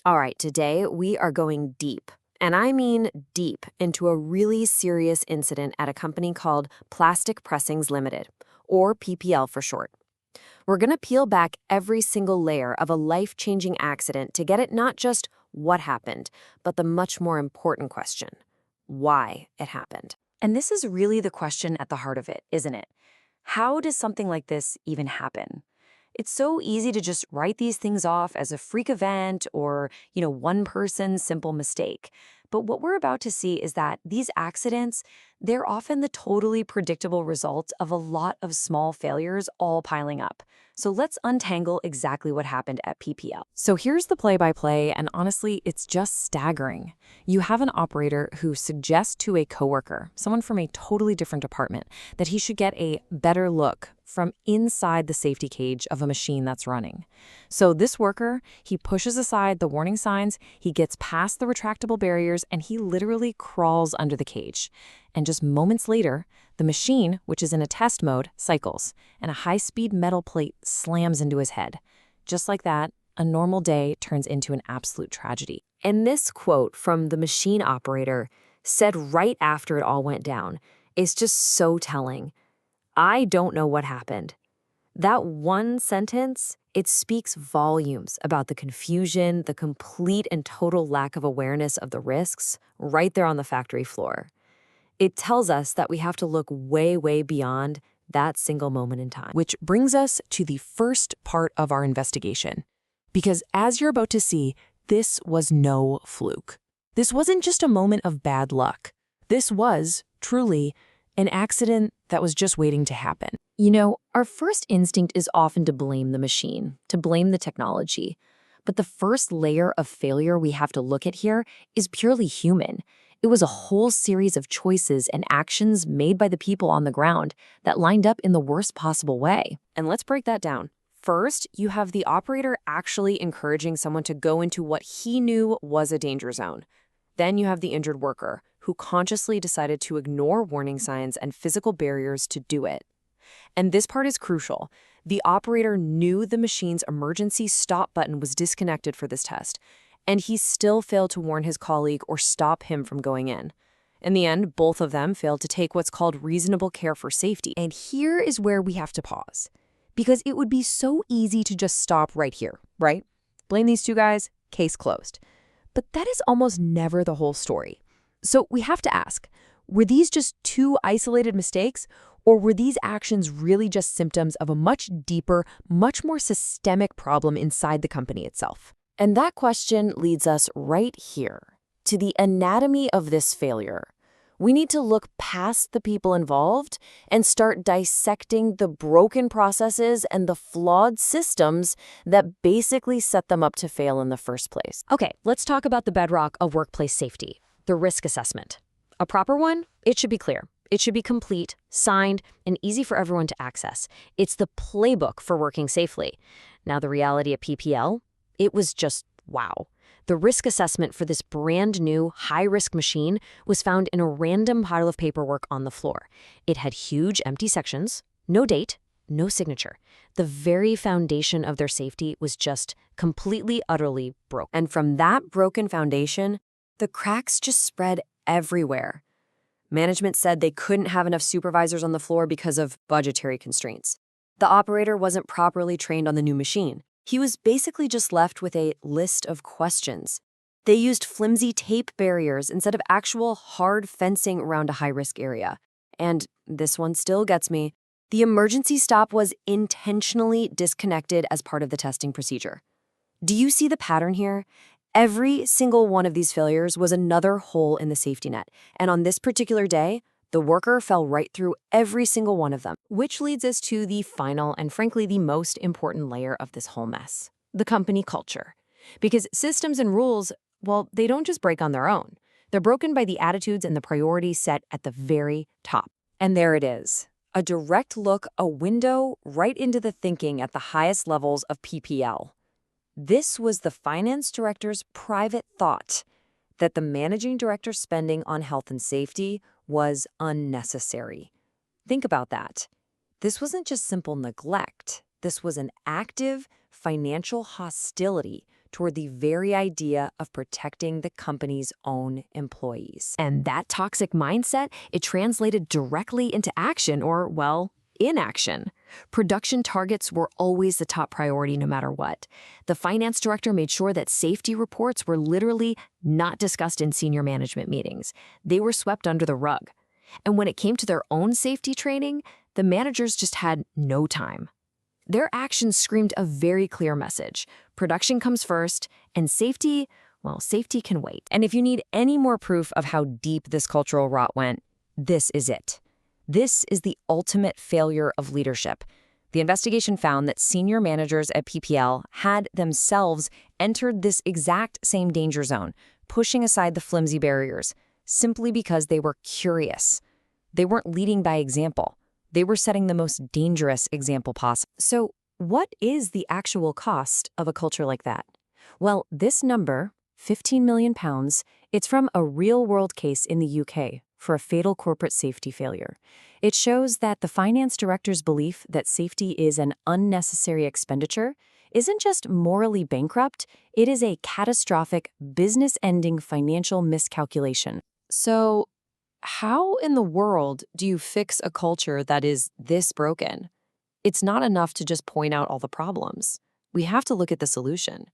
All right, today we are going deep, and I mean deep, into a really serious incident at a company called Plastic Pressings Limited, or PPL for short. We're going to peel back every single layer of a life-changing accident to get at not just what happened, but the much more important question: why it happened. And this is really the question at the heart of it, isn't it? How does something like this even happen? It's so easy to just write these things off as a freak event or, one person's simple mistake. But what we're about to see is that these accidents, they're often the totally predictable result of a lot of small failures all piling up. So let's untangle exactly what happened at PPL. So here's the play-by-play, and honestly, it's just staggering. You have an operator who suggests to a coworker, someone from a totally different department, that he should get a better look from inside the safety cage of a machine that's running. So this worker, he pushes aside the warning signs, he gets past the retractable barriers, and he literally crawls under the cage. And just moments later, the machine, which is in a test mode, cycles, and a high-speed metal plate slams into his head. Just like that, a normal day turns into an absolute tragedy. And this quote from the machine operator, said right after it all went down, is just so telling. "I don't know what happened." That one sentence, it speaks volumes about the confusion, the complete and total lack of awareness of the risks right there on the factory floor. It tells us that we have to look way, way beyond that single moment in time. Which brings us to the first part of our investigation. Because as you're about to see, this was no fluke. This wasn't just a moment of bad luck. This was, truly, an accident that was just waiting to happen. Our first instinct is often to blame the machine, to blame the technology. But the first layer of failure we have to look at here is purely human. It was a whole series of choices and actions made by the people on the ground that lined up in the worst possible way. And let's break that down. First, you have the operator actually encouraging someone to go into what he knew was a danger zone. Then you have the injured worker, who consciously decided to ignore warning signs and physical barriers to do it. And this part is crucial. The operator knew the machine's emergency stop button was disconnected for this test, and he still failed to warn his colleague or stop him from going in. In the end, both of them failed to take what's called reasonable care for safety. And here is where we have to pause. Because it would be so easy to just stop right here, right? Blame these two guys, case closed. But that is almost never the whole story. So we have to ask, were these just two isolated mistakes, or were these actions really just symptoms of a much deeper, much more systemic problem inside the company itself? And that question leads us right here to the anatomy of this failure. We need to look past the people involved and start dissecting the broken processes and the flawed systems that basically set them up to fail in the first place. Okay, let's talk about the bedrock of workplace safety, the risk assessment. A proper one? It should be clear. It should be complete, signed, and easy for everyone to access. It's the playbook for working safely. Now, the reality at PPL, it was just wow. The risk assessment for this brand new, high-risk machine was found in a random pile of paperwork on the floor. It had huge empty sections, no date, no signature. The very foundation of their safety was just completely, utterly broken. And from that broken foundation, the cracks just spread everywhere. Management said they couldn't have enough supervisors on the floor because of budgetary constraints. The operator wasn't properly trained on the new machine. He was basically just left with a list of questions. They used flimsy tape barriers instead of actual hard fencing around a high-risk area. And this one still gets me. The emergency stop was intentionally disconnected as part of the testing procedure. Do you see the pattern here? Every single one of these failures was another hole in the safety net. And on this particular day, the worker fell right through every single one of them. Which leads us to the final and frankly the most important layer of this whole mess, the company culture. Because systems and rules, well, they don't just break on their own. They're broken by the attitudes and the priorities set at the very top. And there it is, a direct look, a window right into the thinking at the highest levels of PPL. This was the finance director's private thought, that the managing director's spending on health and safety was unnecessary. Think about that. This wasn't just simple neglect. This was an active financial hostility toward the very idea of protecting the company's own employees. And that toxic mindset, it translated directly into action or, well, inaction. Production targets were always the top priority no matter what. The finance director made sure that safety reports were literally not discussed in senior management meetings. They were swept under the rug. And when it came to their own safety training, the managers just had no time. Their actions screamed a very clear message. Production comes first, and safety, well, safety can wait. And if you need any more proof of how deep this cultural rot went, this is it. This is the ultimate failure of leadership. The investigation found that senior managers at PPL had themselves entered this exact same danger zone, pushing aside the flimsy barriers, simply because they were curious. They weren't leading by example. They were setting the most dangerous example possible. So, what is the actual cost of a culture like that? Well, this number, £15 million, it's from a real-world case in the UK for a fatal corporate safety failure. It shows that the finance director's belief that safety is an unnecessary expenditure isn't just morally bankrupt, it is a catastrophic, business-ending financial miscalculation. So, how in the world do you fix a culture that is this broken? It's not enough to just point out all the problems. We have to look at the solution.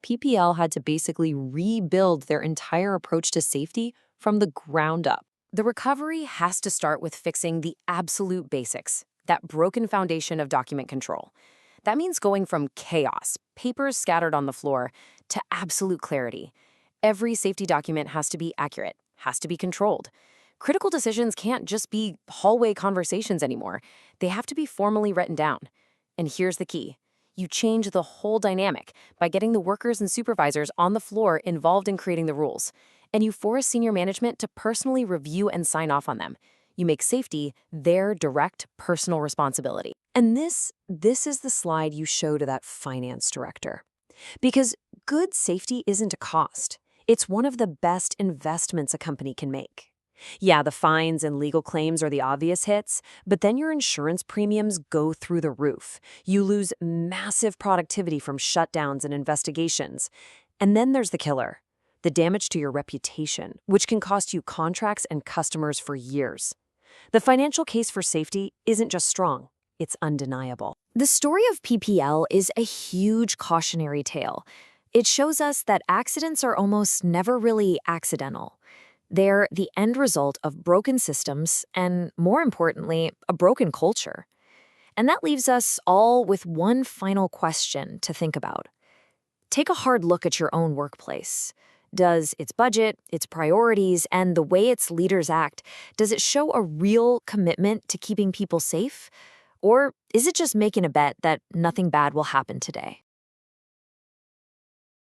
PPL had to basically rebuild their entire approach to safety from the ground up. The recovery has to start with fixing the absolute basics, that broken foundation of document control. That means going from chaos, papers scattered on the floor, to absolute clarity. Every safety document has to be accurate, has to be controlled. Critical decisions can't just be hallway conversations anymore. They have to be formally written down. And here's the key. You change the whole dynamic by getting the workers and supervisors on the floor involved in creating the rules. And you force senior management to personally review and sign off on them. You make safety their direct personal responsibility. And this is the slide you show to that finance director. Because good safety isn't a cost. It's one of the best investments a company can make. Yeah, the fines and legal claims are the obvious hits, but then your insurance premiums go through the roof. You lose massive productivity from shutdowns and investigations. And then there's the killer, the damage to your reputation, which can cost you contracts and customers for years. The financial case for safety isn't just strong, it's undeniable. The story of PPL is a huge cautionary tale. It shows us that accidents are almost never really accidental. They're the end result of broken systems and, more importantly, a broken culture. And that leaves us all with one final question to think about. Take a hard look at your own workplace. Does its budget, its priorities, and the way its leaders act, does it show a real commitment to keeping people safe? Or is it just making a bet that nothing bad will happen today?